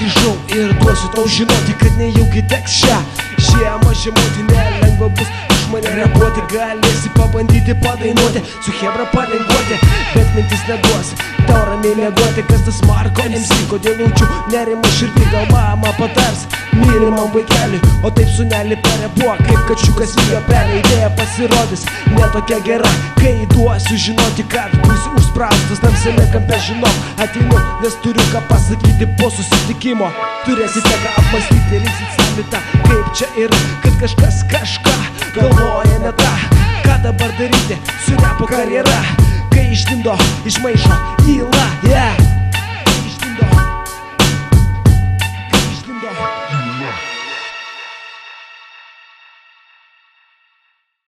grįžau ir duosiu tau žinoti, kad nejaugi teks šią žiemą žiemoti, nelengva bus iš mane repuoti. Galėsi pabandyti padainuoti, su chebra palinguoti, bet mintis neduos tau ramiai miegoti. Kas tas Marko MC, kodėl jaučiu nerimą širdį, gal mama patars mylimam vaikeliui, o taip sunelį perebuok, kaip kačiukas lyga pelė. Idėja pasirodys ne tokia gera, kai duosiu žinoti, kad būsi užspraustas tamsiame kampe. Žinok, ateinu, nes turiu ką pasakyti po susitikimo. Turėsite ką apmastyti, rinksit samitą, kaip čia yra, kad kažkas kažką galvoja ne tą. Ką dabar daryti su repo karjera, kai išlindo iš maišo yla, yeah.